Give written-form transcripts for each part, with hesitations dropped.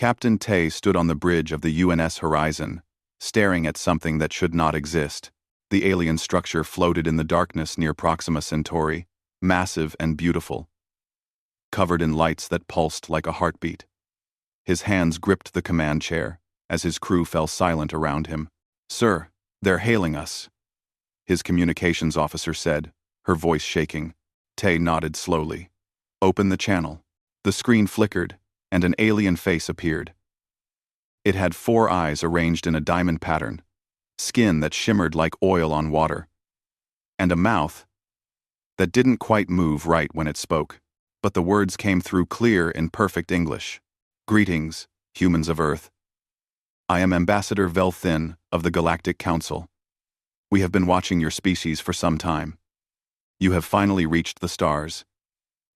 Captain Tay stood on the bridge of the UNS Horizon, staring at something that should not exist. The alien structure floated in the darkness near Proxima Centauri, massive and beautiful, covered in lights that pulsed like a heartbeat. His hands gripped the command chair as his crew fell silent around him. "Sir, they're hailing us," his communications officer said, her voice shaking. Tay nodded slowly. "Open the channel." The screen flickered, and an alien face appeared. It had 4 eyes arranged in a diamond pattern, skin that shimmered like oil on water, and a mouth that didn't quite move right when it spoke, but the words came through clear in perfect English. "Greetings, humans of Earth. I am Ambassador Velthin of the Galactic Council. We have been watching your species for some time. You have finally reached the stars.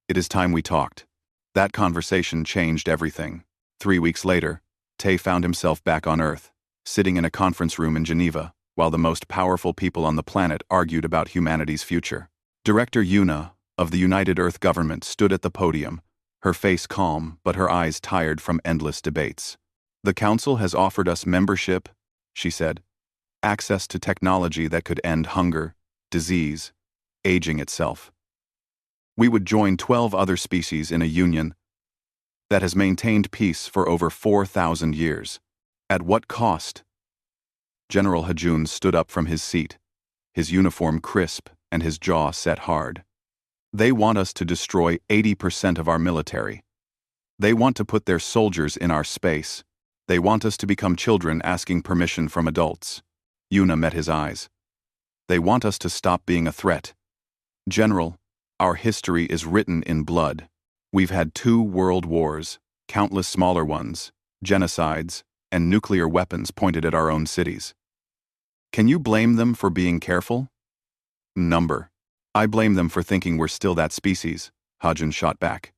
It is time we talked." That conversation changed everything. 3 weeks later, Tay found himself back on Earth, sitting in a conference room in Geneva, while the most powerful people on the planet argued about humanity's future. Director Yuna, of the United Earth government, stood at the podium, her face calm but her eyes tired from endless debates. "The Council has offered us membership," she said, "access to technology that could end hunger, disease, aging itself. We would join 12 other species in a union that has maintained peace for over 4,000 years. At what cost?" General Hajun stood up from his seat, his uniform crisp and his jaw set hard. "They want us to destroy 80% of our military. They want to put their soldiers in our space. They want us to become children asking permission from adults." Yuna met his eyes. "They want us to stop being a threat. General, our history is written in blood. We've had 2 world wars, countless smaller ones, genocides, and nuclear weapons pointed at our own cities. Can you blame them for being careful?" "Number. I blame them for thinking we're still that species," Hajun shot back.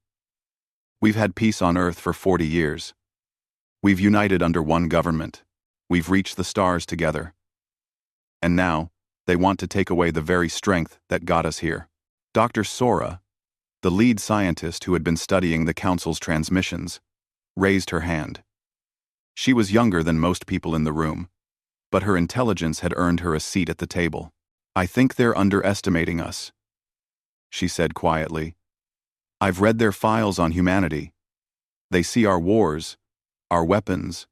"We've had peace on Earth for 40 years. We've united under one government. We've reached the stars together. And now, they want to take away the very strength that got us here." Dr. Sora, the lead scientist who had been studying the Council's transmissions, raised her hand. She was younger than most people in the room, but her intelligence had earned her a seat at the table. "I think they're underestimating us," she said quietly. "I've read their files on humanity. They see our wars, our weapons,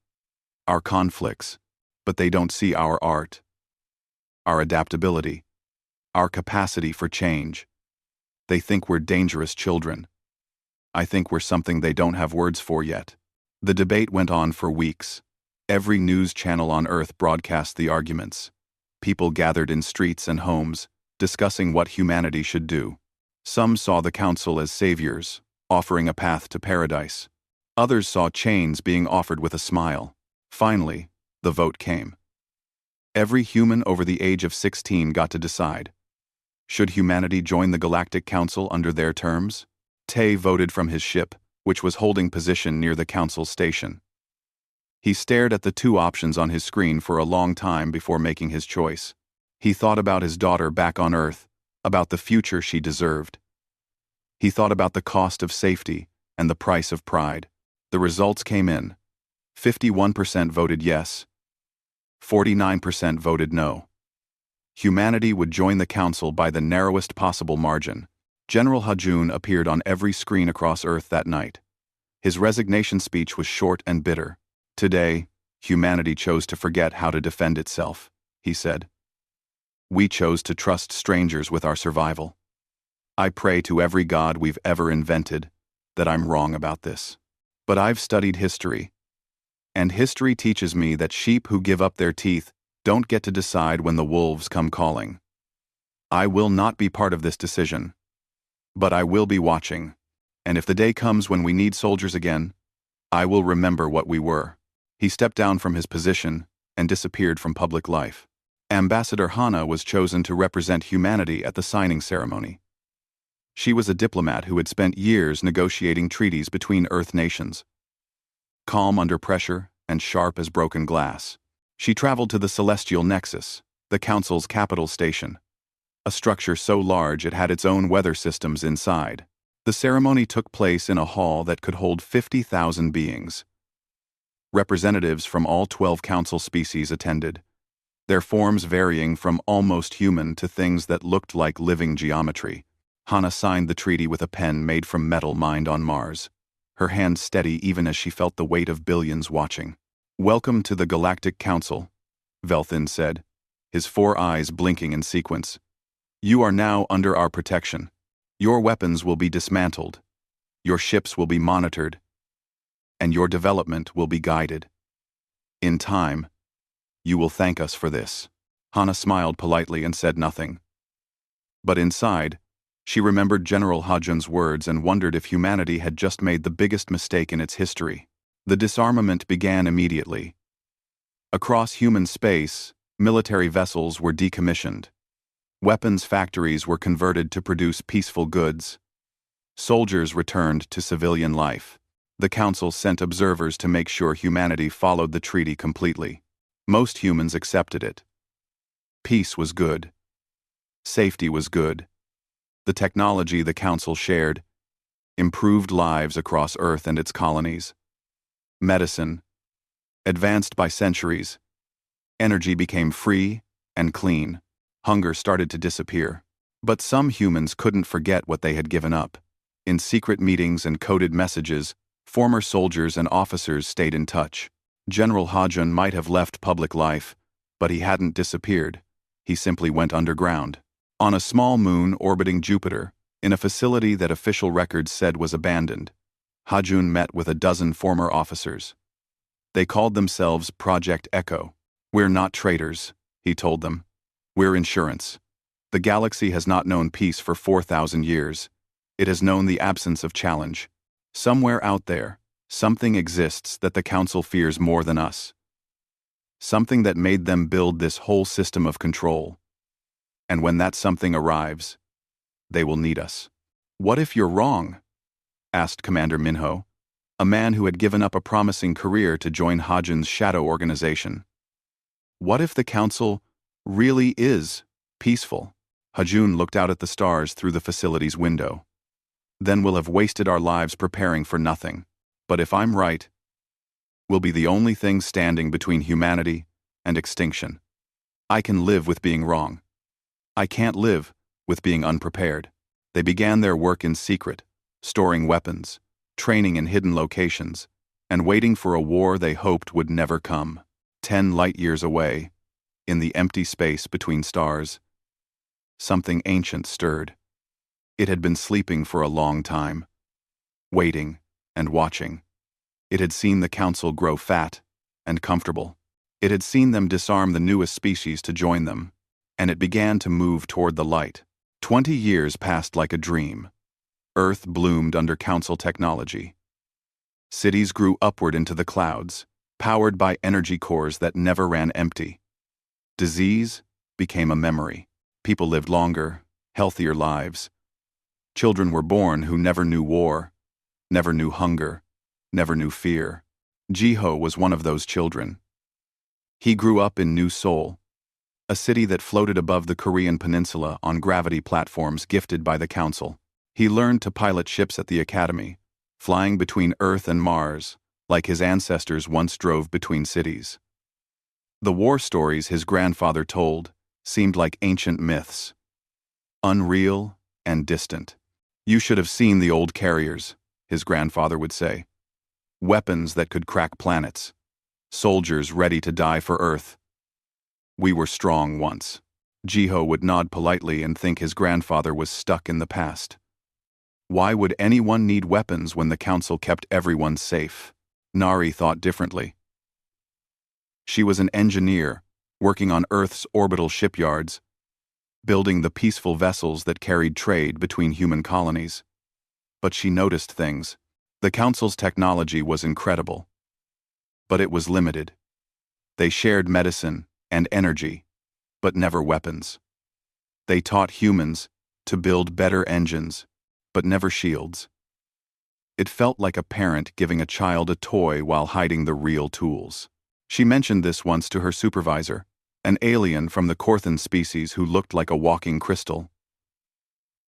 our conflicts, but they don't see our art, our adaptability, our capacity for change. They think we're dangerous children. I think we're something they don't have words for yet." The debate went on for weeks. Every news channel on Earth broadcast the arguments. People gathered in streets and homes, discussing what humanity should do. Some saw the Council as saviors, offering a path to paradise. Others saw chains being offered with a smile. Finally, the vote came. Every human over the age of 16 got to decide. Should humanity join the Galactic Council under their terms? Tay voted from his ship, which was holding position near the Council station. He stared at the 2 options on his screen for a long time before making his choice. He thought about his daughter back on Earth, about the future she deserved. He thought about the cost of safety and the price of pride. The results came in. 51% voted yes. 49% voted no. Humanity would join the Council by the narrowest possible margin. General Hajun appeared on every screen across Earth that night. His resignation speech was short and bitter. "Today, humanity chose to forget how to defend itself," he said. "We chose to trust strangers with our survival. I pray to every god we've ever invented that I'm wrong about this. But I've studied history, and history teaches me that sheep who give up their teeth don't get to decide when the wolves come calling. I will not be part of this decision, but I will be watching, and if the day comes when we need soldiers again, I will remember what we were." He stepped down from his position and disappeared from public life. Ambassador Hana was chosen to represent humanity at the signing ceremony. She was a diplomat who had spent years negotiating treaties between Earth nations. Calm under pressure and sharp as broken glass, she traveled to the Celestial Nexus, the Council's capital station, a structure so large it had its own weather systems inside. The ceremony took place in a hall that could hold 50,000 beings. Representatives from all 12 council species attended, their forms varying from almost human to things that looked like living geometry. Hana signed the treaty with a pen made from metal mined on Mars, her hand steady even as she felt the weight of billions watching. "Welcome to the Galactic Council," Velthin said, his 4 eyes blinking in sequence. "You are now under our protection. Your weapons will be dismantled, your ships will be monitored, and your development will be guided. In time, you will thank us for this." Hana smiled politely and said nothing. But inside, she remembered General Hajun's words and wondered if humanity had just made the biggest mistake in its history. The disarmament began immediately. Across human space, military vessels were decommissioned. Weapons factories were converted to produce peaceful goods. Soldiers returned to civilian life. The Council sent observers to make sure humanity followed the treaty completely. Most humans accepted it. Peace was good. Safety was good. The technology the Council shared improved lives across Earth and its colonies. Medicine, advanced by centuries. Energy became free and clean. Hunger started to disappear. But some humans couldn't forget what they had given up. In secret meetings and coded messages, former soldiers and officers stayed in touch. General Hajun might have left public life, but he hadn't disappeared. He simply went underground. On a small moon orbiting Jupiter, in a facility that official records said was abandoned, Hajun met with a dozen former officers. They called themselves Project Ekko. "We're not traitors," he told them. "We're insurance. The galaxy has not known peace for 4,000 years. It has known the absence of challenge. Somewhere out there, something exists that the Council fears more than us. Something that made them build this whole system of control. And when that something arrives, they will need us." "What if you're wrong?" asked Commander Minho, a man who had given up a promising career to join Hajun's shadow organization. "What if the Council really is peaceful?" Hajun looked out at the stars through the facility's window. "Then we'll have wasted our lives preparing for nothing. But if I'm right, we'll be the only thing standing between humanity and extinction. I can live with being wrong. I can't live with being unprepared." They began their work in secret, storing weapons, training in hidden locations, and waiting for a war they hoped would never come. 10 light-years away, in the empty space between stars, something ancient stirred. It had been sleeping for a long time, waiting and watching. It had seen the Council grow fat and comfortable. It had seen them disarm the newest species to join them, and it began to move toward the light. 20 years passed like a dream. Earth bloomed under Council technology. Cities grew upward into the clouds, powered by energy cores that never ran empty. Disease became a memory. People lived longer, healthier lives. Children were born who never knew war, never knew hunger, never knew fear. Jiho was one of those children. He grew up in New Seoul, a city that floated above the Korean peninsula on gravity platforms gifted by the Council. He learned to pilot ships at the academy, flying between Earth and Mars, like his ancestors once drove between cities. The war stories his grandfather told seemed like ancient myths, unreal and distant. "You should have seen the old carriers," his grandfather would say. "Weapons that could crack planets. Soldiers ready to die for Earth. We were strong once." Jiho would nod politely and think his grandfather was stuck in the past. Why would anyone need weapons when the Council kept everyone safe? Nari thought differently. She was an engineer, working on Earth's orbital shipyards, building the peaceful vessels that carried trade between human colonies. But she noticed things. The Council's technology was incredible. But it was limited. They shared medicine and energy, but never weapons. They taught humans to build better engines, but never shields. It felt like a parent giving a child a toy while hiding the real tools. She mentioned this once to her supervisor, an alien from the Korthan species who looked like a walking crystal.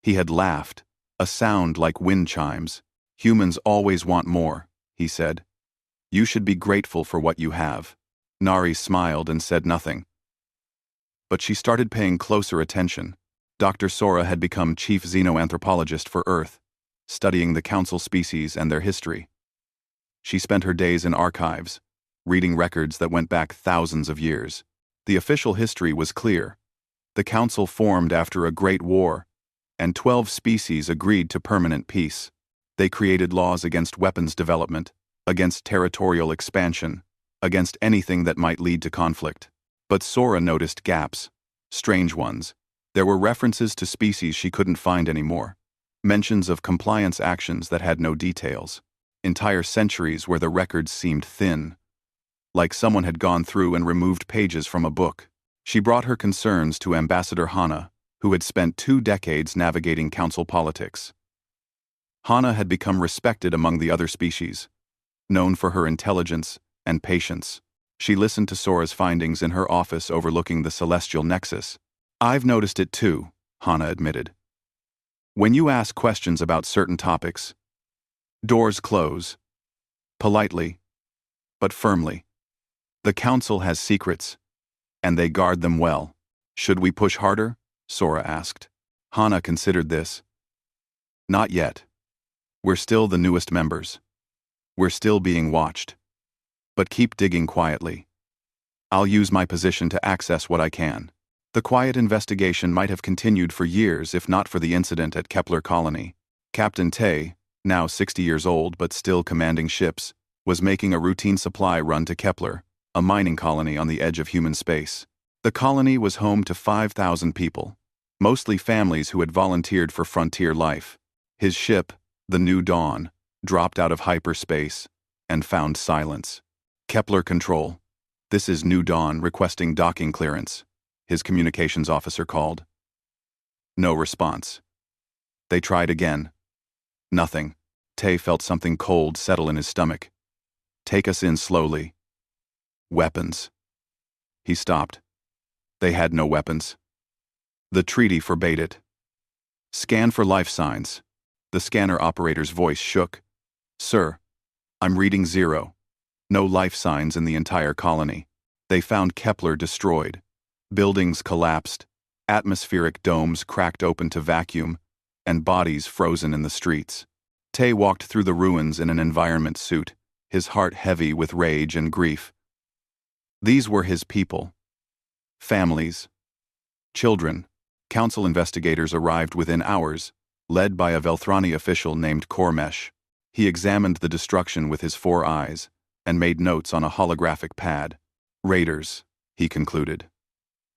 He had laughed, a sound like wind chimes. "Humans always want more," he said. You should be grateful for what you have. Nari smiled and said nothing. But she started paying closer attention. Dr. Sora had become chief xenoanthropologist for Earth, studying the council species and their history. She spent her days in archives, reading records that went back thousands of years. The official history was clear. The council formed after a great war, and 12 species agreed to permanent peace. They created laws against weapons development, against territorial expansion, against anything that might lead to conflict. But Sora noticed gaps, strange ones. There were references to species she couldn't find anymore, mentions of compliance actions that had no details, entire centuries where the records seemed thin, like someone had gone through and removed pages from a book. She brought her concerns to Ambassador Hana, who had spent 2 decades navigating council politics. Hana had become respected among the other species, known for her intelligence and patience. She listened to Sora's findings in her office overlooking the celestial nexus. I've noticed it too, Hana admitted. When you ask questions about certain topics, doors close. Politely, but firmly. The council has secrets, and they guard them well. Should we push harder? Sora asked. Hana considered this. Not yet. We're still the newest members. We're still being watched. But keep digging quietly. I'll use my position to access what I can. The quiet investigation might have continued for years if not for the incident at Kepler Colony. Captain Tay, now 60 years old but still commanding ships, was making a routine supply run to Kepler, a mining colony on the edge of human space. The colony was home to 5,000 people, mostly families who had volunteered for frontier life. His ship, the New Dawn, dropped out of hyperspace and found silence. Kepler Control. This is New Dawn requesting docking clearance, his communications officer called. No response. They tried again. Nothing. Tay felt something cold settle in his stomach. Take us in slowly. Weapons. He stopped. They had no weapons. The treaty forbade it. Scan for life signs. The scanner operator's voice shook. Sir, I'm reading 0. No life signs in the entire colony. They found Kepler destroyed. Buildings collapsed, atmospheric domes cracked open to vacuum, and bodies frozen in the streets. Tay walked through the ruins in an environment suit, his heart heavy with rage and grief. These were his people. Families. Children. Council investigators arrived within hours, led by a Velthrani official named Kormesh. He examined the destruction with his 4 eyes and made notes on a holographic pad. Raiders, he concluded.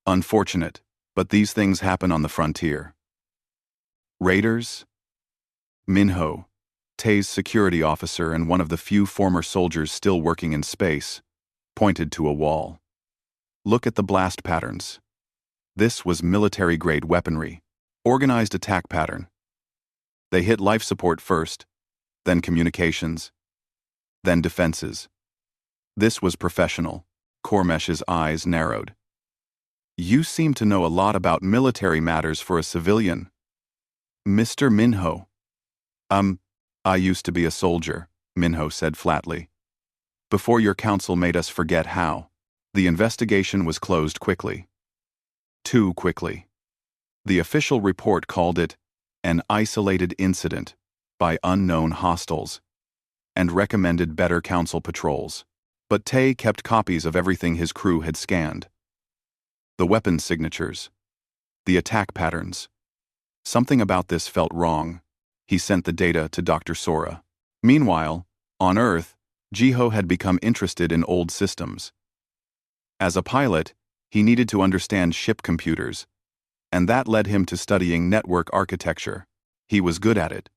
Unfortunate, but these things happen on the frontier. Raiders? Minho, Tay's security officer and one of the few former soldiers still working in space, pointed to a wall. Look at the blast patterns. This was military-grade weaponry, organized attack pattern. They hit life support first, then communications, then defenses. This was professional. Kormesh's eyes narrowed. You seem to know a lot about military matters for a civilian. Mr. Minho. I used to be a soldier, Minho said flatly. Before your council made us forget how. The investigation was closed quickly. Too quickly. The official report called it an isolated incident by unknown hostiles and recommended better council patrols. But Tay kept copies of everything his crew had scanned. The weapons signatures. The attack patterns. Something about this felt wrong. He sent the data to Dr. Sora. Meanwhile, on Earth, Jiho had become interested in old systems. As a pilot, he needed to understand ship computers, and that led him to studying network architecture. He was good at it.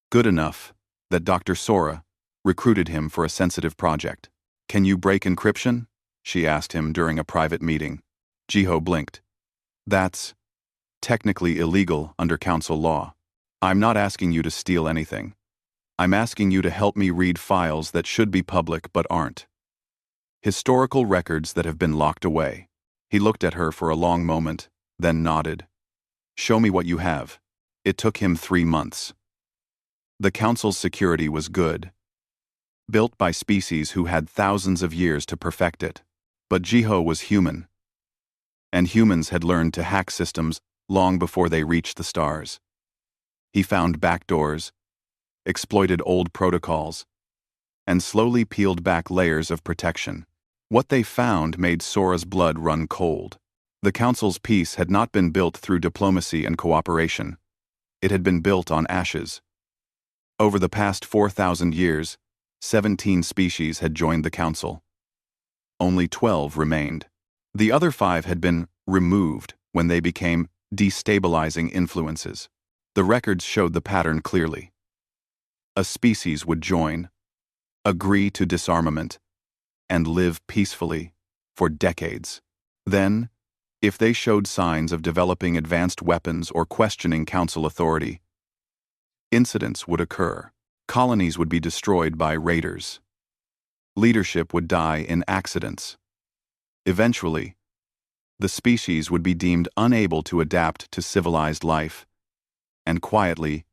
Good enough that Dr. Sora recruited him for a sensitive project. Can you break encryption? She asked him during a private meeting. Jiho blinked. That's technically illegal under council law. I'm not asking you to steal anything. I'm asking you to help me read files that should be public but aren't. Historical records that have been locked away. He looked at her for a long moment, then nodded. Show me what you have. It took him 3 months. The council's security was good. built by species who had thousands of years to perfect it. But Jiho was human, and humans had learned to hack systems long before they reached the stars. He found backdoors, exploited old protocols, and slowly peeled back layers of protection. What they found made Sora's blood run cold. The Council's peace had not been built through diplomacy and cooperation. It had been built on ashes. Over the past 4,000 years, 17 species had joined the Council. Only 12 remained. The other 5 had been removed when they became destabilizing influences. The records showed the pattern clearly. A species would join, agree to disarmament, and live peacefully for decades. Then, if they showed signs of developing advanced weapons or questioning Council authority, incidents would occur. Colonies would be destroyed by raiders. Leadership would die in accidents. Eventually, the species would be deemed unable to adapt to civilized life and quietly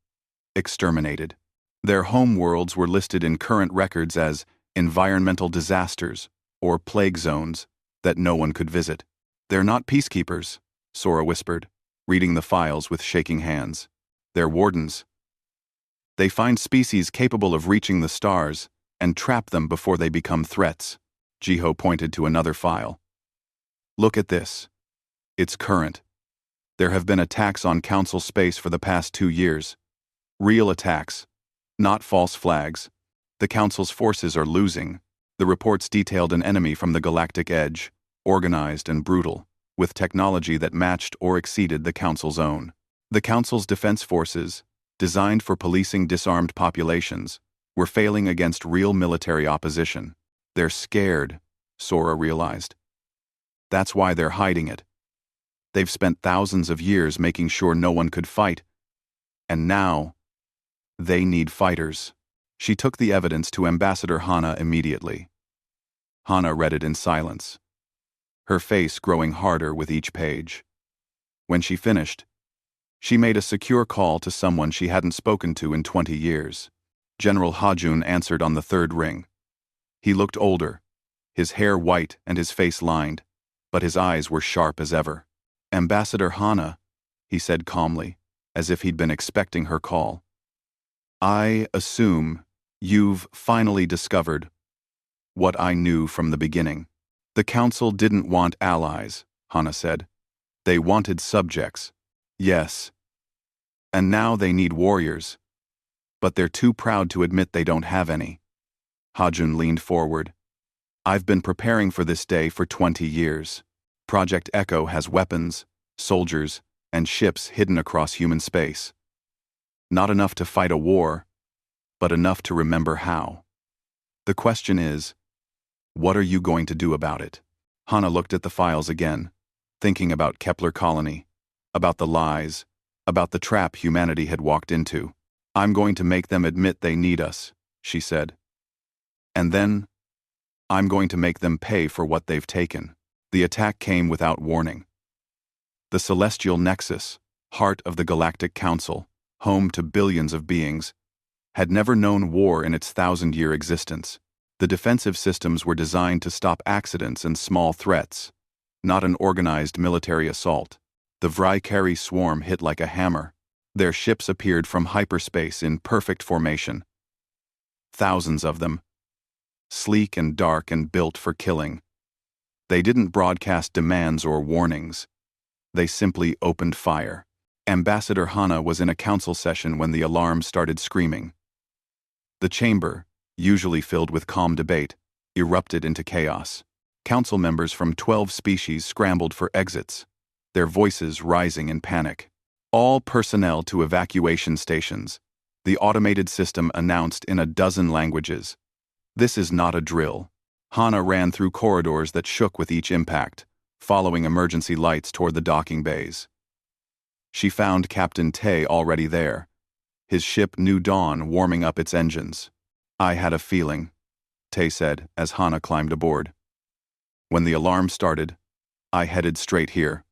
exterminated. Their home worlds were listed in current records as environmental disasters or plague zones that no one could visit. "They're not peacekeepers," Sora whispered, reading the files with shaking hands. "They're wardens. They find species capable of reaching the stars and trap them before they become threats." Jiho pointed to another file. "Look at this. It's current. There have been attacks on Council space for the past 2 years. Real attacks, not false flags. The Council's forces are losing." The reports detailed an enemy from the galactic edge, organized and brutal, with technology that matched or exceeded the Council's own. The Council's defense forces, designed for policing disarmed populations, were failing against real military opposition. "They're scared," Sora realized. "That's why they're hiding it. They've spent thousands of years making sure no one could fight, and now they need fighters." She took the evidence to Ambassador Hana immediately. Hana read it in silence, her face growing harder with each page. When she finished, she made a secure call to someone she hadn't spoken to in 20 years. General Hajun answered on the 3rd ring. He looked older, his hair white and his face lined, but his eyes were sharp as ever. "Ambassador Hana," he said calmly, as if he'd been expecting her call. "I assume you've finally discovered what I knew from the beginning." "The Council didn't want allies," Hana said. "They wanted subjects." "Yes. And now they need warriors. But they're too proud to admit they don't have any." Hajun leaned forward. "I've been preparing for this day for 20 years. Project Ekko has weapons, soldiers, and ships hidden across human space. Not enough to fight a war, but enough to remember how. The question is, what are you going to do about it?" Hana looked at the files again, thinking about Kepler Colony, about the lies, about the trap humanity had walked into. "I'm going to make them admit they need us," she said. "And then, I'm going to make them pay for what they've taken." The attack came without warning. The Celestial Nexus, heart of the Galactic Council, home to billions of beings, had never known war in its 1,000-year existence. The defensive systems were designed to stop accidents and small threats, not an organized military assault. The Vikari swarm hit like a hammer. Their ships appeared from hyperspace in perfect formation. Thousands of them, sleek and dark and built for killing. They didn't broadcast demands or warnings. They simply opened fire. Ambassador Hana was in a council session when the alarm started screaming. The chamber, usually filled with calm debate, erupted into chaos. Council members from 12 species scrambled for exits, their voices rising in panic. "All personnel to evacuation stations," the automated system announced in a dozen languages. "This is not a drill." Hana ran through corridors that shook with each impact, following emergency lights toward the docking bays. She found Captain Tay already there, his ship New Dawn warming up its engines. "I had a feeling," Tay said as Hana climbed aboard. "When the alarm started, I headed straight here.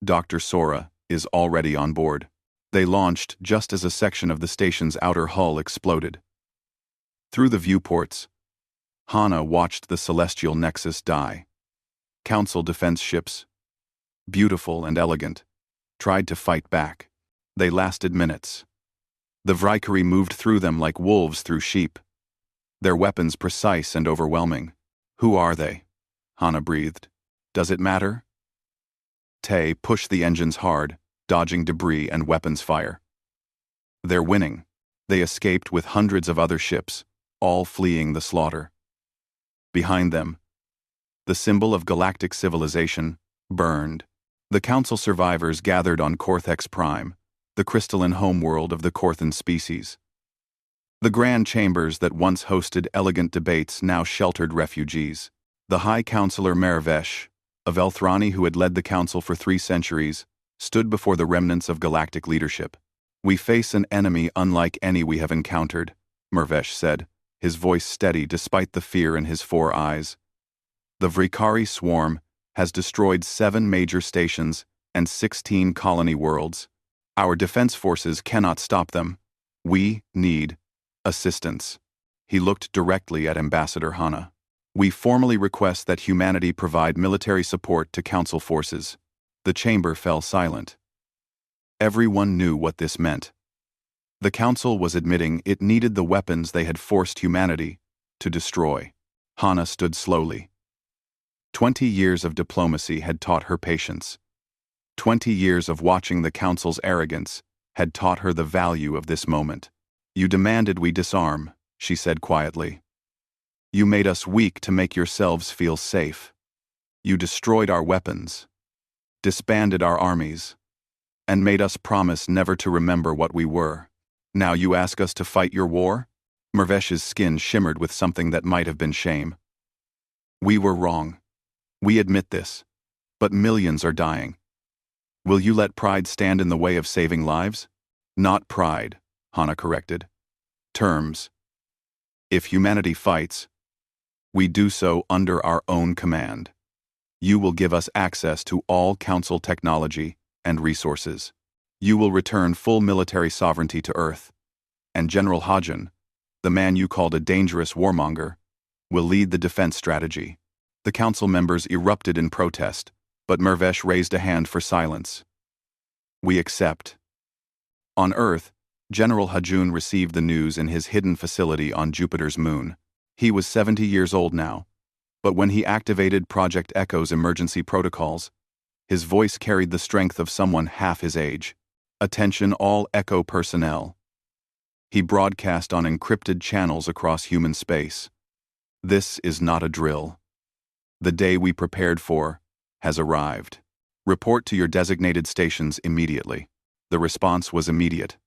Dr. Sora is already on board." They launched just as a section of the station's outer hull exploded. Through the viewports, Hana watched the celestial nexus die. Council defense ships, beautiful and elegant, tried to fight back. They lasted minutes. The Vikari moved through them like wolves through sheep, their weapons precise and overwhelming. Who are they? Hana breathed. Does it matter? Tay pushed the engines hard, dodging debris and weapons fire. They're winning. They escaped with hundreds of other ships, all fleeing the slaughter. Behind them, the symbol of galactic civilization burned. The Council survivors gathered on Corthex Prime, the crystalline homeworld of the Corthan species. The grand chambers that once hosted elegant debates now sheltered refugees. The High Counselor Mervesh, of Elthrani who had led the Council for 3 centuries, stood before the remnants of galactic leadership. "We face an enemy unlike any we have encountered," Mervesh said, his voice steady despite the fear in his 4 eyes. "The Vikari swarm has destroyed 7 major stations and 16 colony worlds. Our defense forces cannot stop them. We need assistance." He looked directly at Ambassador Hana. "We formally request that humanity provide military support to Council forces." The chamber fell silent. Everyone knew what this meant. The Council was admitting it needed the weapons they had forced humanity to destroy. Hana stood slowly. 20 years of diplomacy had taught her patience. 20 years of watching the Council's arrogance had taught her the value of this moment. "You demanded we disarm," she said quietly. "You made us weak to make yourselves feel safe. You destroyed our weapons, disbanded our armies, and made us promise never to remember what we were. Now you ask us to fight your war?" Mervesh's skin shimmered with something that might have been shame. "We were wrong. We admit this. But millions are dying. Will you let pride stand in the way of saving lives?" "Not pride," Hana corrected. "Terms. If humanity fights, we do so under our own command. You will give us access to all Council technology and resources. You will return full military sovereignty to Earth. And General Hajan, the man you called a dangerous warmonger, will lead the defense strategy." The Council members erupted in protest, but Mervesh raised a hand for silence. "We accept." On Earth, General Hajun received the news in his hidden facility on Jupiter's moon. He was 70 years old now, but when he activated Project Ekko's emergency protocols, his voice carried the strength of someone half his age. "Attention all Ekko personnel." He broadcast on encrypted channels across human space. "This is not a drill. The day we prepared for has arrived. Report to your designated stations immediately." The response was immediate.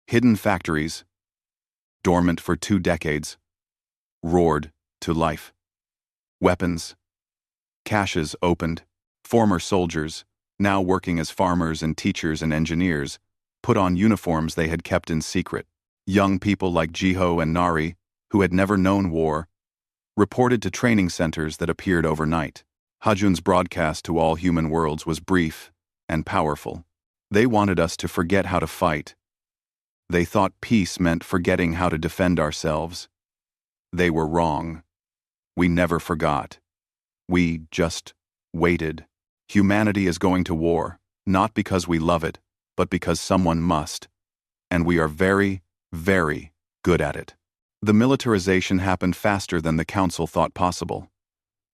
Hidden factories, dormant for 2 decades, roared to life. Weapons, caches opened. Former soldiers, now working as farmers and teachers and engineers, put on uniforms they had kept in secret. Young people like Jiho and Nari, who had never known war, reported to training centers that appeared overnight. Hajun's broadcast to all human worlds was brief and powerful. They wanted us to forget how to fight. They thought peace meant forgetting how to defend ourselves. They were wrong. We never forgot. We just waited. Humanity is going to war, not because we love it, but because someone must. And we are very, very good at it. The militarization happened faster than the Council thought possible.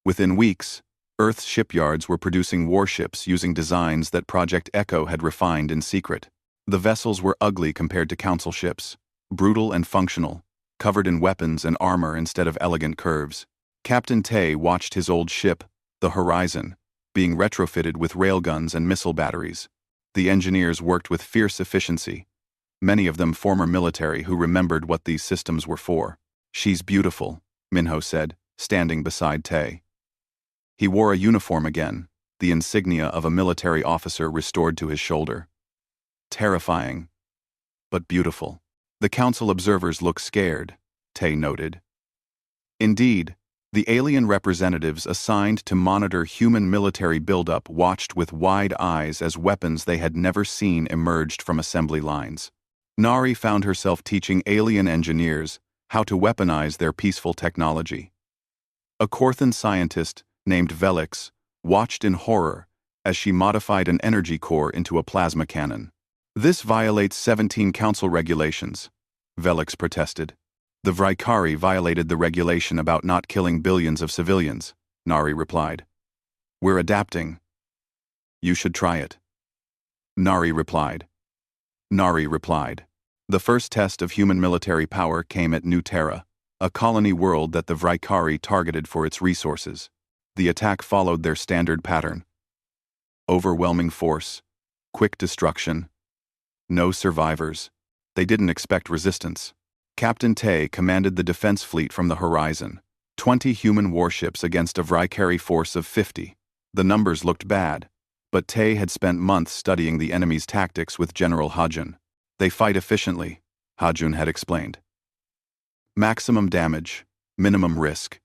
Within weeks, Earth's shipyards were producing warships using designs that Project Ekko had refined in secret. The vessels were ugly compared to Council ships, brutal and functional, covered in weapons and armor instead of elegant curves. Captain Tay watched his old ship, the Horizon, being retrofitted with railguns and missile batteries. The engineers worked with fierce efficiency, many of them former military who remembered what these systems were for. "She's beautiful," Minho said, standing beside Tay. He wore a uniform again, the insignia of a military officer restored to his shoulder. "Terrifying, but beautiful." The Council observers look scared, Tay noted. Indeed, the alien representatives assigned to monitor human military buildup watched with wide eyes as weapons they had never seen emerged from assembly lines. Nari found herself teaching alien engineers how to weaponize their peaceful technology. A Korthan scientist named Velix watched in horror as she modified an energy core into a plasma cannon. This violates 17 council regulations, Velix protested. The Vikari violated the regulation about not killing billions of civilians, Nari replied. We're adapting. You should try it. Nari replied. The first test of human military power came at New Terra, a colony world that the Vikari targeted for its resources. The attack followed their standard pattern. Overwhelming force, quick destruction, no survivors. They didn't expect resistance. Captain Tay commanded the defense fleet from the horizon, 20 human warships against a Vikari force of 50. The numbers looked bad, but Tay had spent months studying the enemy's tactics with General Hajun. They fight efficiently, Hajun had explained. Maximum damage, minimum risk.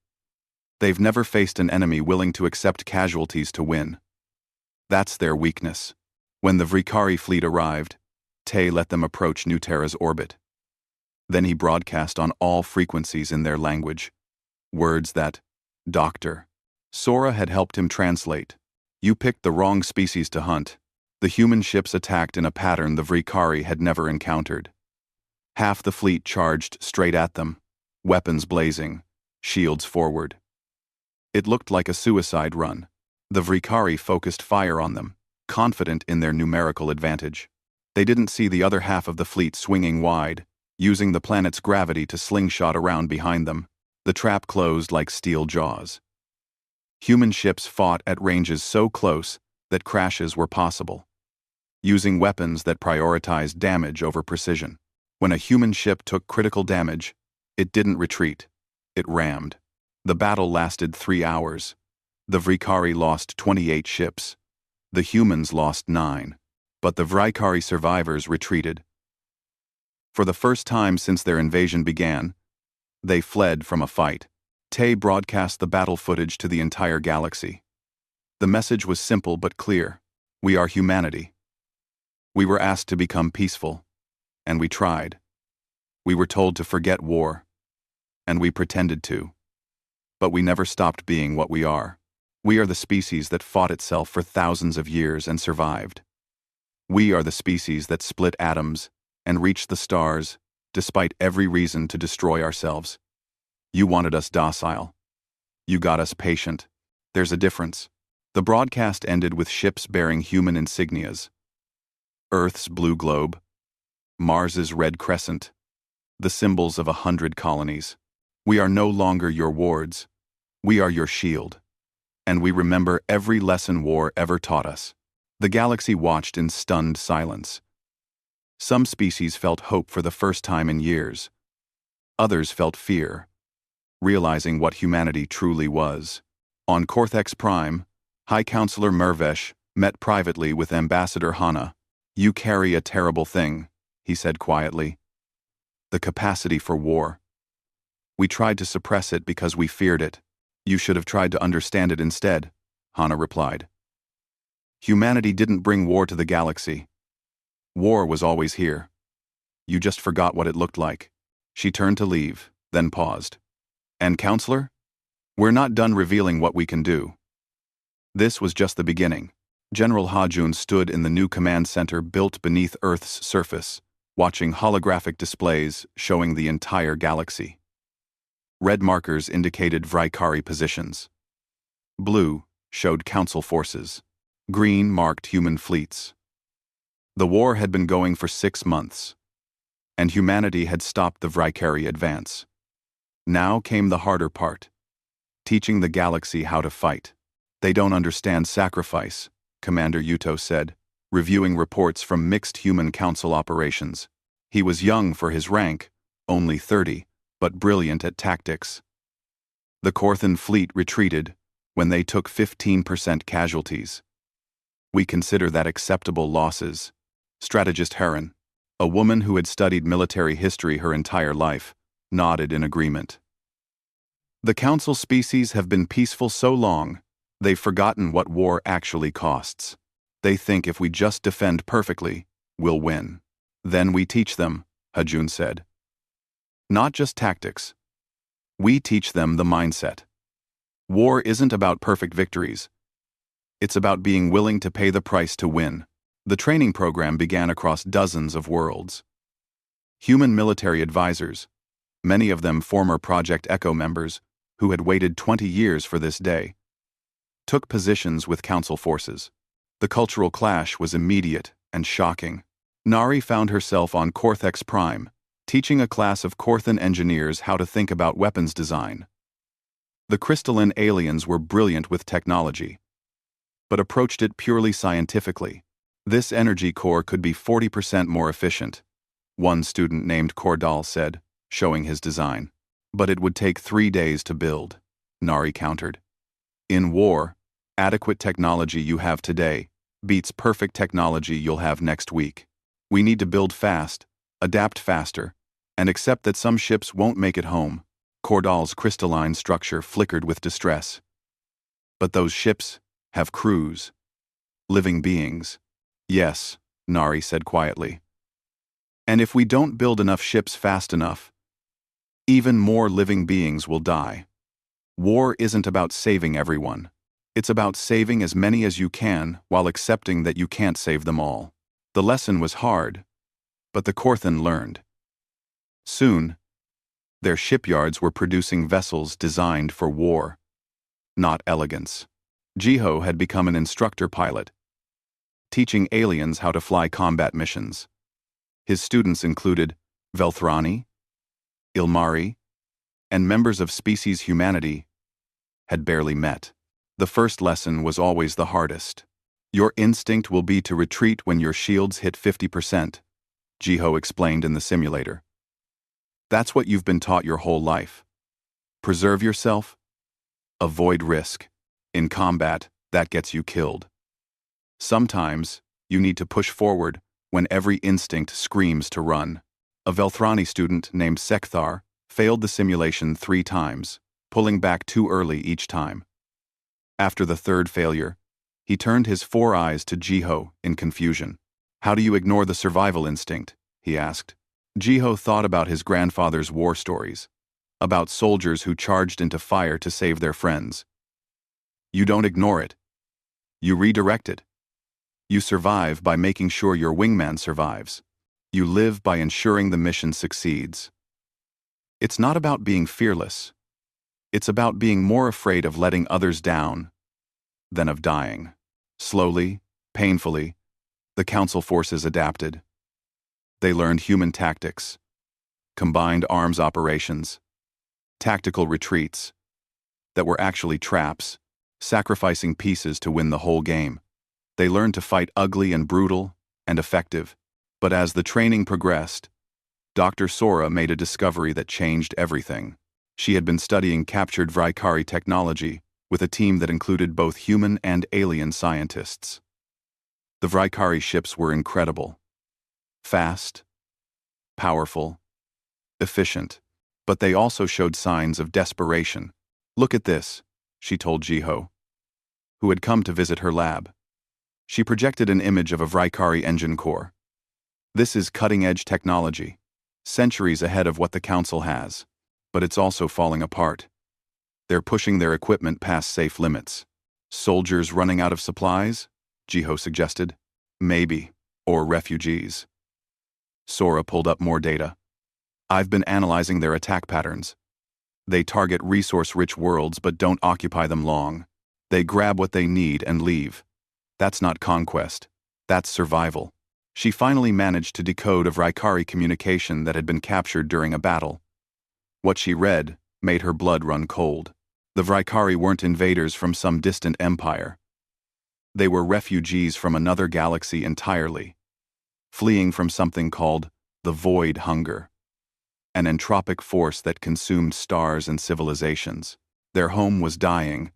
They've never faced an enemy willing to accept casualties to win. That's their weakness. When the Vikari fleet arrived, Tay let them approach New Terra's orbit. Then he broadcast on all frequencies in their language. Words that, Doctor, Sora had helped him translate. You picked the wrong species to hunt. The human ships attacked in a pattern the Vikari had never encountered. Half the fleet charged straight at them, weapons blazing, shields forward. It looked like a suicide run. The Vikari focused fire on them, confident in their numerical advantage. They didn't see the other half of the fleet swinging wide, using the planet's gravity to slingshot around behind them. The trap closed like steel jaws. Human ships fought at ranges so close that crashes were possible, using weapons that prioritized damage over precision. When a human ship took critical damage, it didn't retreat. It rammed. The battle lasted 3 hours. The Vikari lost 28 ships. The humans lost 9. But the Vikari survivors retreated. For the first time since their invasion began, they fled from a fight. Tay broadcast the battle footage to the entire galaxy. The message was simple but clear. We are humanity. We were asked to become peaceful, and we tried. We were told to forget war, and we pretended to. But we never stopped being what we are. We are the species that fought itself for thousands of years and survived. We are the species that split atoms and reached the stars, despite every reason to destroy ourselves. You wanted us docile. You got us patient. There's a difference. The broadcast ended with ships bearing human insignias. Earth's blue globe, Mars's red crescent, the symbols of 100 colonies. We are no longer your wards. We are your shield. And we remember every lesson war ever taught us. The galaxy watched in stunned silence. Some species felt hope for the first time in years. Others felt fear, realizing what humanity truly was. On Cortex Prime, High Counselor Mervesh met privately with Ambassador Hana. You carry a terrible thing, he said quietly. The capacity for war. We tried to suppress it because we feared it. You should have tried to understand it instead, Hana replied. Humanity didn't bring war to the galaxy. War was always here. You just forgot what it looked like. She turned to leave, then paused. And Counselor? We're not done revealing what we can do. This was just the beginning. General Hajun stood in the new command center built beneath Earth's surface, watching holographic displays showing the entire galaxy. Red markers indicated Vikari positions. Blue showed Council forces. Green marked human fleets. The war had been going for 6 months, and humanity had stopped the Vikari advance. Now came the harder part, teaching the galaxy how to fight. They don't understand sacrifice, Commander Yuto said, reviewing reports from mixed human council operations. He was young for his rank, only 30, but brilliant at tactics. The Korthan fleet retreated when they took 15% casualties. We consider that acceptable losses. Strategist Heron, a woman who had studied military history her entire life, nodded in agreement. The council species have been peaceful so long, they've forgotten what war actually costs. They think if we just defend perfectly, we'll win. Then we teach them, Hajun said. Not just tactics. We teach them the mindset. War isn't about perfect victories. It's about being willing to pay the price to win. The training program began across dozens of worlds. Human military advisors, many of them former Project Ekko members, who had waited 20 years for this day, took positions with Council forces. The cultural clash was immediate and shocking. Nari found herself on Cortex Prime, teaching a class of Corthan engineers how to think about weapons design. The crystalline aliens were brilliant with technology, but approached it purely scientifically. This energy core could be 40% more efficient, one student named Cordal said, showing his design. But it would take 3 days to build, Nari countered. In war, adequate technology you have today beats perfect technology you'll have next week. We need to build fast, adapt faster, and accept that some ships won't make it home. Cordal's crystalline structure flickered with distress. But those ships have crews. Living beings. Yes, Nari said quietly. And if we don't build enough ships fast enough, even more living beings will die. War isn't about saving everyone. It's about saving as many as you can while accepting that you can't save them all. The lesson was hard, but the Corthan learned. Soon, their shipyards were producing vessels designed for war, not elegance. Jiho had become an instructor pilot, teaching aliens how to fly combat missions. His students included Velthrani, Ilmari, and members of species humanity had barely met. The first lesson was always the hardest. Your instinct will be to retreat when your shields hit 50%, Jiho explained in the simulator. That's what you've been taught your whole life. Preserve yourself, avoid risk. In combat, that gets you killed. Sometimes, you need to push forward when every instinct screams to run. A Velthrani student named Sekthar failed the simulation 3 times, pulling back too early each time. After the third failure, he turned his 4 eyes to Jiho in confusion. How do you ignore the survival instinct? He asked. Jiho thought about his grandfather's war stories, about soldiers who charged into fire to save their friends. You don't ignore it. You redirect it. You survive by making sure your wingman survives. You live by ensuring the mission succeeds. It's not about being fearless. It's about being more afraid of letting others down than of dying. Slowly, painfully, the Council forces adapted. They learned human tactics, combined arms operations, tactical retreats that were actually traps, sacrificing pieces to win the whole game. They learned to fight ugly and brutal and effective. But as the training progressed, Dr. Sora made a discovery that changed everything. She had been studying captured Vikari technology with a team that included both human and alien scientists. The Vikari ships were incredible. Fast, powerful, efficient, but they also showed signs of desperation. Look at this, she told Jiho, who had come to visit her lab. She projected an image of a Vikari engine core. This is cutting-edge technology, centuries ahead of what the Council has, but it's also falling apart. They're pushing their equipment past safe limits. Soldiers running out of supplies? Jiho suggested. Maybe. Or refugees. Sora pulled up more data. I've been analyzing their attack patterns. They target resource-rich worlds but don't occupy them long. They grab what they need and leave. That's not conquest. That's survival. She finally managed to decode a Vikari communication that had been captured during a battle. What she read made her blood run cold. The Vikari weren't invaders from some distant empire. They were refugees from another galaxy entirely, fleeing from something called the Void Hunger, an entropic force that consumed stars and civilizations. Their home was dying,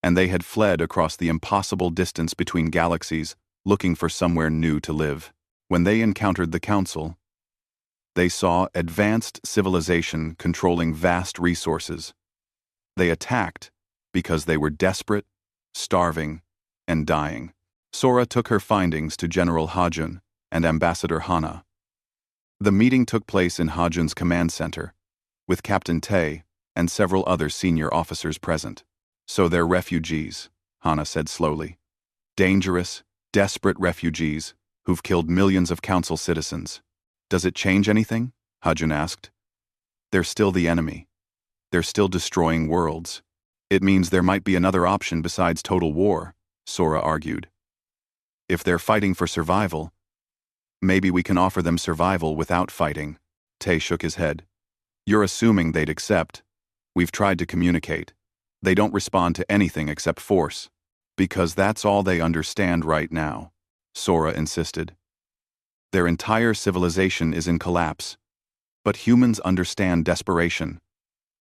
and they had fled across the impossible distance between galaxies, looking for somewhere new to live. When they encountered the Council, they saw advanced civilization controlling vast resources. They attacked because they were desperate, starving, and dying. Sora took her findings to General Hajun and Ambassador Hana. The meeting took place in Hajun's command center. with Captain Tay and several other senior officers present. So they're refugees, Hana said slowly. Dangerous, desperate refugees who've killed millions of council citizens. Does it change anything? Hajun asked. They're still the enemy. They're still destroying worlds. It means there might be another option besides total war, Sora argued. If they're fighting for survival, maybe we can offer them survival without fighting. Tay shook his head. You're assuming they'd accept. We've tried to communicate. They don't respond to anything except force. Because that's all they understand right now, Sora insisted. Their entire civilization is in collapse. But humans understand desperation.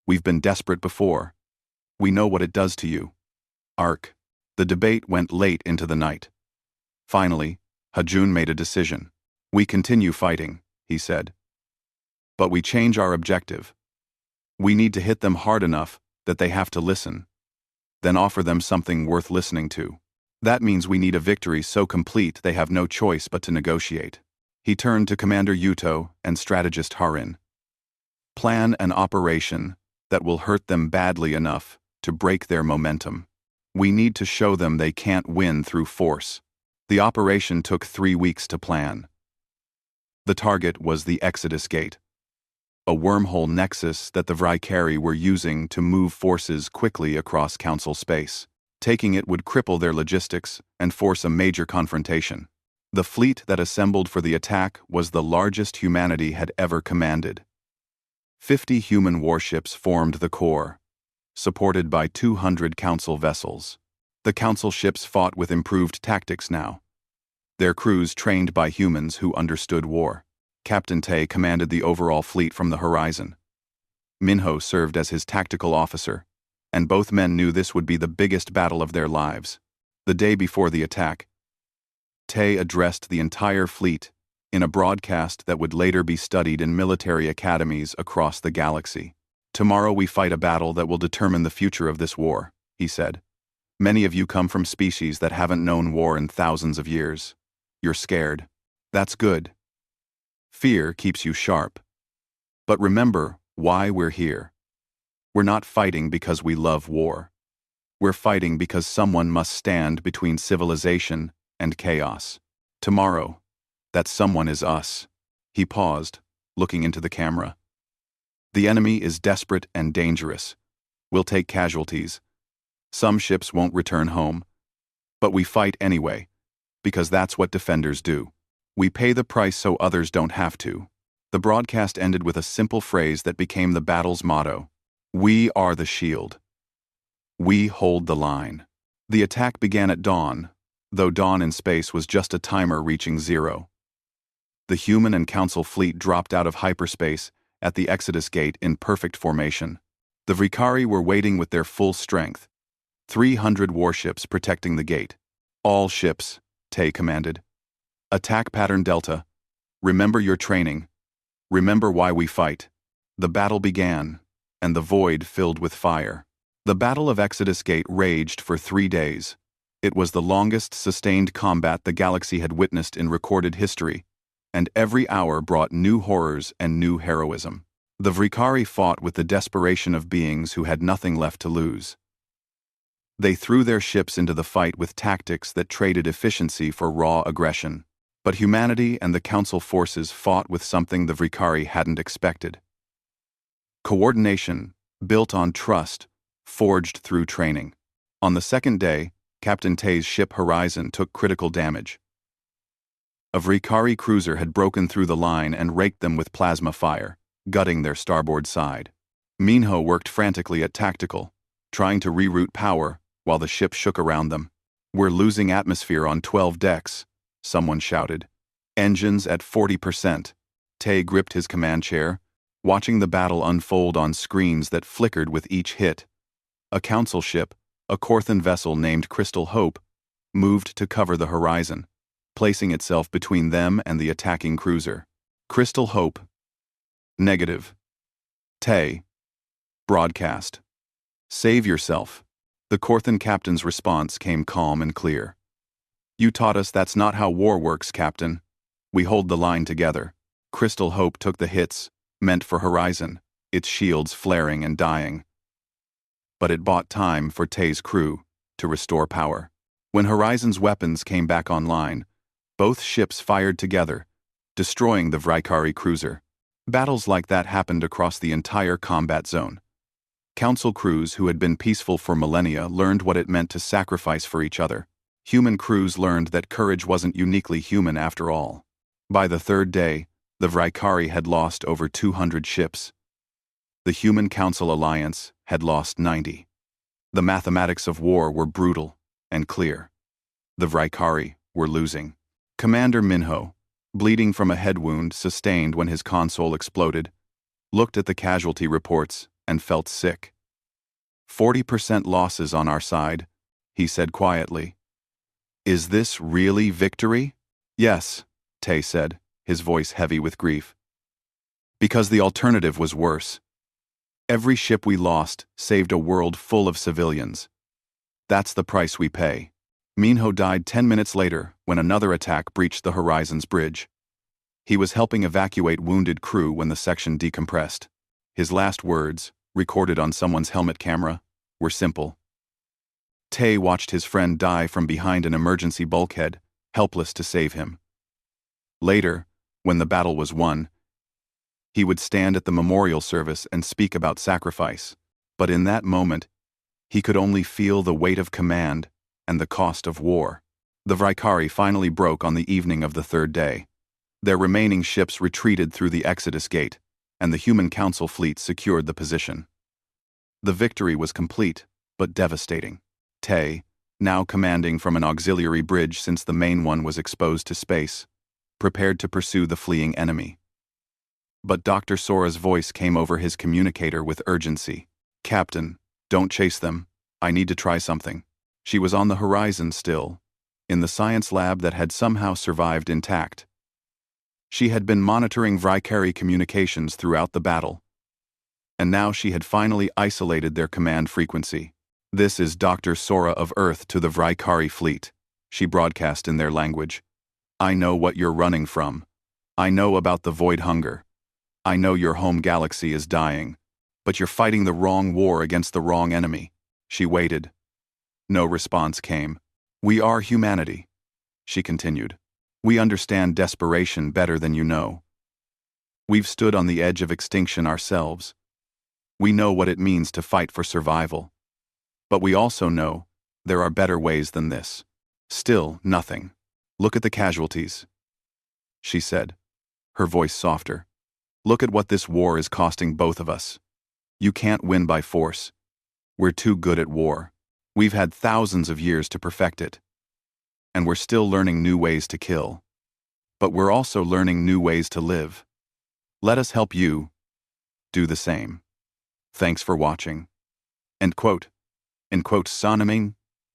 We've been desperate before. We know what it does to you. Ark. The debate went late into the night. Finally, Hajun made a decision. We continue fighting, he said. But we change our objective. We need to hit them hard enough that they have to listen. Then offer them something worth listening to. That means we need a victory so complete they have no choice but to negotiate. He turned to Commander Yuto and strategist Harin. Plan an operation that will hurt them badly enough to break their momentum. We need to show them they can't win through force. The operation took 3 weeks to plan. The target was the Exodus Gate, a wormhole nexus that the Vikari were using to move forces quickly across Council space. Taking it would cripple their logistics and force a major confrontation. The fleet that assembled for the attack was the largest humanity had ever commanded. 50 human warships formed the core, supported by 200 Council vessels. The Council ships fought with improved tactics now. Their crews trained by humans who understood war. Captain Tay commanded the overall fleet from the horizon. Minho served as his tactical officer, and both men knew this would be the biggest battle of their lives. The day before the attack, Tay addressed the entire fleet in a broadcast that would later be studied in military academies across the galaxy. Tomorrow we fight a battle that will determine the future of this war, he said. Many of you come from species that haven't known war in thousands of years. You're scared. That's good. Fear keeps you sharp. But remember why we're here. We're not fighting because we love war. We're fighting because someone must stand between civilization and chaos. Tomorrow, that someone is us. He paused, looking into the camera. The enemy is desperate and dangerous. We'll take casualties. Some ships won't return home. But we fight anyway, because that's what defenders do. We pay the price so others don't have to. The broadcast ended with a simple phrase that became the battle's motto. We are the shield. We hold the line. The attack began at dawn, though dawn in space was just a timer reaching 0. The human and Council fleet dropped out of hyperspace at the Exodus Gate in perfect formation. The Vikari were waiting with their full strength, 300 warships protecting the gate. All ships, Tay commanded. Attack pattern Delta. Remember your training. Remember why we fight. The battle began, and the void filled with fire. The Battle of Exodus Gate raged for 3 days. It was the longest sustained combat the galaxy had witnessed in recorded history, and every hour brought new horrors and new heroism. The Vikari fought with the desperation of beings who had nothing left to lose. They threw their ships into the fight with tactics that traded efficiency for raw aggression. But humanity and the Council forces fought with something the Vikari hadn't expected. Coordination, built on trust, forged through training. On the second day, Captain Tay's ship Horizon took critical damage. A Vikari cruiser had broken through the line and raked them with plasma fire, gutting their starboard side. Minho worked frantically at tactical, trying to reroute power while the ship shook around them. We're losing atmosphere on 12 decks, someone shouted. Engines at 40%. Tay gripped his command chair, watching the battle unfold on screens that flickered with each hit. A Council ship, a Corthan vessel named Crystal Hope, moved to cover the horizon, placing itself between them and the attacking cruiser. Crystal Hope. Negative. Tay. Broadcast. Save yourself. The Corthan captain's response came calm and clear. You taught us that's not how war works, Captain. We hold the line together. Crystal Hope took the hits, meant for Horizon, its shields flaring and dying. But it bought time for Tay's crew to restore power. When Horizon's weapons came back online, both ships fired together, destroying the Vikari cruiser. Battles like that happened across the entire combat zone. Council crews who had been peaceful for millennia learned what it meant to sacrifice for each other. Human crews learned that courage wasn't uniquely human after all. By the third day, the Vikari had lost over 200 ships. The Human Council Alliance had lost 90. The mathematics of war were brutal and clear. The Vikari were losing. Commander Minho, bleeding from a head wound sustained when his console exploded, looked at the casualty reports and felt sick. 40% losses on our side, he said quietly. Is this really victory? Yes, Tay said, his voice heavy with grief. Because the alternative was worse. Every ship we lost saved a world full of civilians. That's the price we pay. Minho died 10 minutes later when another attack breached the Horizon's bridge. He was helping evacuate wounded crew when the section decompressed. His last words, recorded on someone's helmet camera, were simple. Tay watched his friend die from behind an emergency bulkhead, helpless to save him. Later, when the battle was won, he would stand at the memorial service and speak about sacrifice, but in that moment, he could only feel the weight of command and the cost of war. The Vikari finally broke on the evening of the third day. Their remaining ships retreated through the Exodus Gate, and the Human Council fleet secured the position. The victory was complete, but devastating. Tay, now commanding from an auxiliary bridge since the main one was exposed to space, prepared to pursue the fleeing enemy. But Dr. Sora's voice came over his communicator with urgency. Captain, don't chase them. I need to try something. She was on the horizon still, in the science lab that had somehow survived intact. She had been monitoring Vikari communications throughout the battle, and now she had finally isolated their command frequency. This is Dr. Sora of Earth to the Vikari fleet, she broadcast in their language. I know what you're running from. I know about the void hunger. I know your home galaxy is dying, but you're fighting the wrong war against the wrong enemy. She waited. No response came. We are humanity, she continued. We understand desperation better than you know. We've stood on the edge of extinction ourselves. We know what it means to fight for survival. But we also know there are better ways than this. Still, nothing. Look at the casualties, she said, her voice softer. Look at what this war is costing both of us. You can't win by force. We're too good at war. We've had thousands of years to perfect it. And we're still learning new ways to kill. But we're also learning new ways to live. Let us help you do the same. Thanks for watching. End quote. End quote sonaming.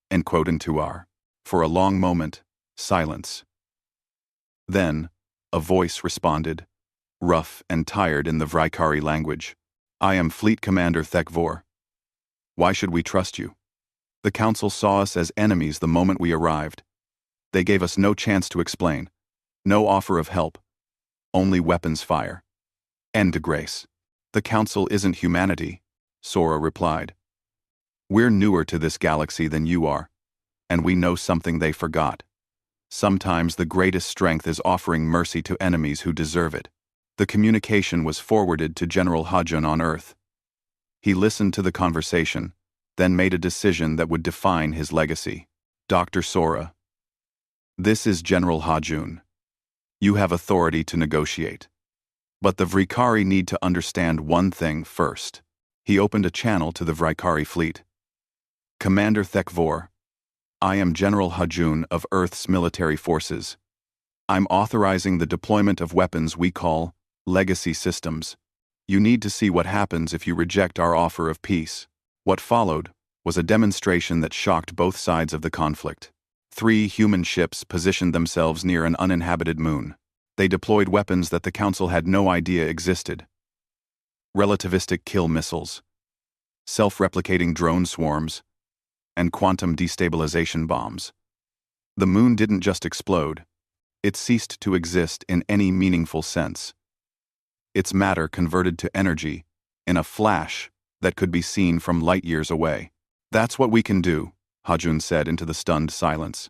End quote into our. For a long moment, silence. Then, a voice responded, rough and tired in the Vikari language. I am Fleet Commander Thekvor. Why should we trust you? The Council saw us as enemies the moment we arrived. They gave us no chance to explain, no offer of help, only weapons fire. End to grace. The Council isn't humanity, Sora replied. We're newer to this galaxy than you are, and we know something they forgot. Sometimes the greatest strength is offering mercy to enemies who deserve it. The communication was forwarded to General Hajun on Earth. He listened to the conversation, then made a decision that would define his legacy. Dr. Sora. This is General Hajun. You have authority to negotiate. But the Vikari need to understand one thing first. He opened a channel to the Vikari fleet. Commander Thekvor, I am General Hajun of Earth's military forces. I'm authorizing the deployment of weapons we call legacy systems. You need to see what happens if you reject our offer of peace. What followed was a demonstration that shocked both sides of the conflict. 3 human ships positioned themselves near an uninhabited moon. They deployed weapons that the Council had no idea existed. Relativistic kill missiles, self-replicating drone swarms, and quantum destabilization bombs. The moon didn't just explode. It ceased to exist in any meaningful sense. Its matter converted to energy in a flash that could be seen from light years away. That's what we can do, Hajun said into the stunned silence.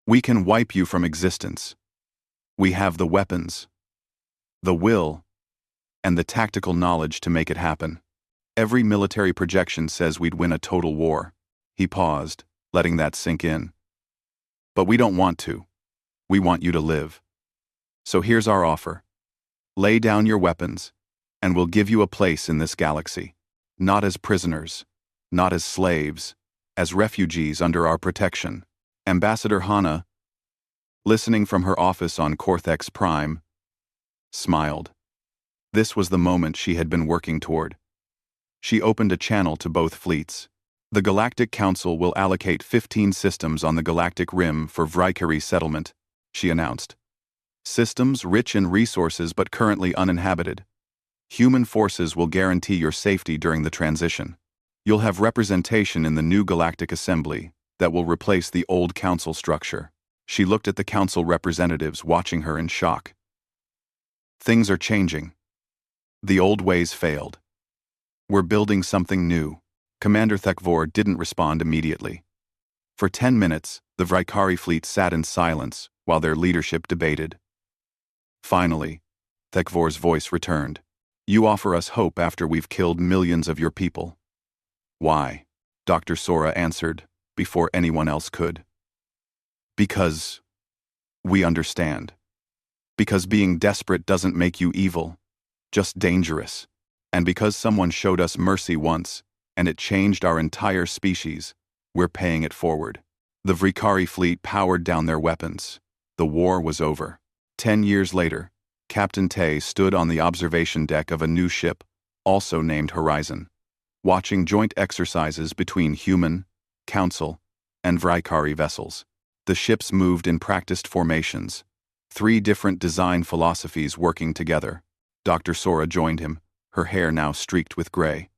We can wipe you from existence. We have the weapons, the will, and the tactical knowledge to make it happen. Every military projection says we'd win a total war. He paused, letting that sink in. But we don't want to. We want you to live. So here's our offer. Lay down your weapons, and we'll give you a place in this galaxy. Not as prisoners, not as slaves, as refugees under our protection. Ambassador Hana, listening from her office on Cortex Prime, smiled. This was the moment she had been working toward. She opened a channel to both fleets. The Galactic Council will allocate 15 systems on the galactic rim for Vikari settlement, she announced. Systems rich in resources but currently uninhabited. Human forces will guarantee your safety during the transition. You'll have representation in the new Galactic Assembly that will replace the old council structure. She looked at the council representatives watching her in shock. Things are changing. The old ways failed. We're building something new. Commander Thekvor didn't respond immediately. For 10 minutes, the Vikari fleet sat in silence while their leadership debated. Finally, Thekvor's voice returned. You offer us hope after we've killed millions of your people. Why? Dr. Sora answered, before anyone else could. Because we understand. Because being desperate doesn't make you evil, just dangerous. And because someone showed us mercy once, and it changed our entire species, we're paying it forward. The Vikari fleet powered down their weapons. The war was over. 10 years later, Captain Tay stood on the observation deck of a new ship, also named Horizon, watching joint exercises between human, council, and Vikari vessels. The ships moved in practiced formations, 3 different design philosophies working together. Dr. Sora joined him, her hair now streaked with gray.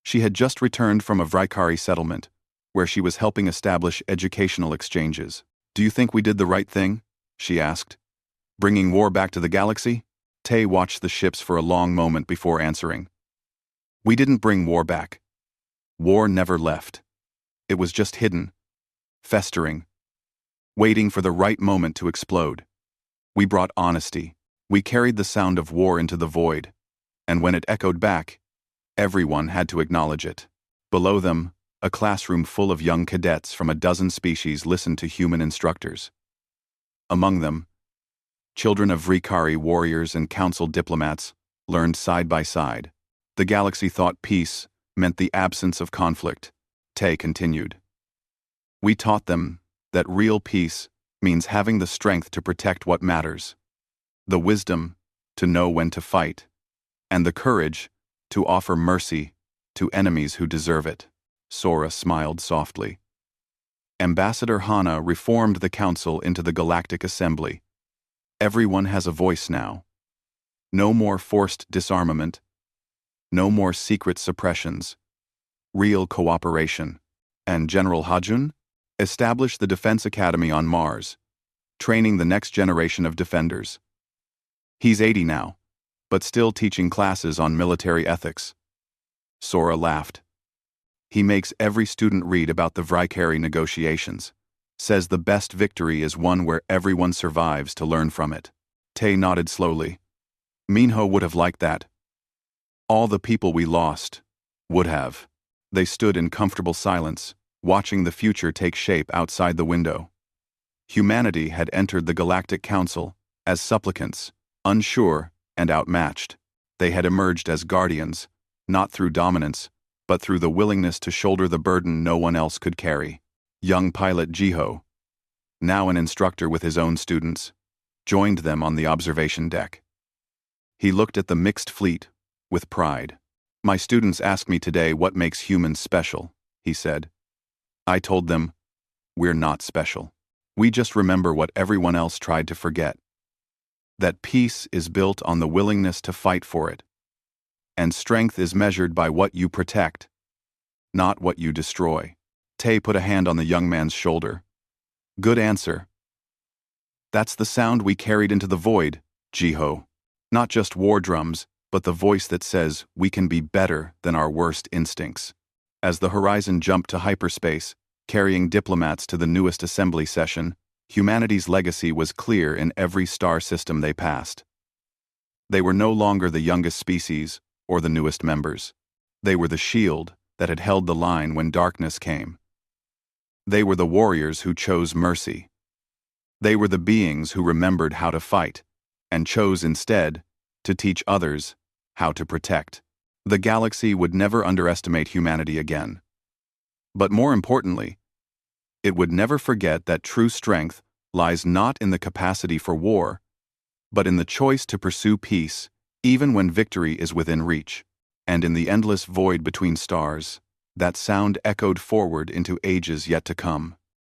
She had just returned from a Vikari settlement, where she was helping establish educational exchanges. Do you think we did the right thing? She asked. Bringing war back to the galaxy? Tay watched the ships for a long moment before answering. We didn't bring war back. War never left. It was just hidden, festering, waiting for the right moment to explode. We brought honesty. We carried the sound of war into the void, and when it echoed back, everyone had to acknowledge it. Below them, a classroom full of young cadets from a dozen species listened to human instructors. Among them, children of Vikari warriors and council diplomats learned side by side. The galaxy thought peace meant the absence of conflict. Tay continued. We taught them that real peace means having the strength to protect what matters, the wisdom to know when to fight, and the courage to offer mercy to enemies who deserve it. Sora smiled softly. Ambassador Hana reformed the council into the Galactic Assembly. Everyone has a voice now. No more forced disarmament. No more secret suppressions. Real cooperation. And General Hajun established the Defense Academy on Mars, training the next generation of defenders. He's 80 now, but still teaching classes on military ethics. Sora laughed. He makes every student read about the Vikari negotiations, says the best victory is one where everyone survives to learn from it. Tay nodded slowly. Minho would have liked that. All the people we lost would have. They stood in comfortable silence, watching the future take shape outside the window. Humanity had entered the Galactic Council as supplicants, unsure and outmatched. They had emerged as guardians, not through dominance, but through the willingness to shoulder the burden no one else could carry. Young pilot Jiho, now an instructor with his own students, joined them on the observation deck. He looked at the mixed fleet with pride. My students asked me today what makes humans special, he said. I told them, we're not special. We just remember what everyone else tried to forget. That peace is built on the willingness to fight for it. And strength is measured by what you protect, not what you destroy. Tay put a hand on the young man's shoulder. Good answer. That's the sound we carried into the void, Jiho. Not just war drums, but the voice that says we can be better than our worst instincts. As the Horizon jumped to hyperspace, carrying diplomats to the newest assembly session, humanity's legacy was clear in every star system they passed. They were no longer the youngest species or the newest members. They were the shield that had held the line when darkness came. They were the warriors who chose mercy. They were the beings who remembered how to fight and chose instead to teach others how to protect. The galaxy would never underestimate humanity again. But more importantly, it would never forget that true strength lies not in the capacity for war, but in the choice to pursue peace even when victory is within reach. And in the endless void between stars, that sound echoed forward into ages yet to come.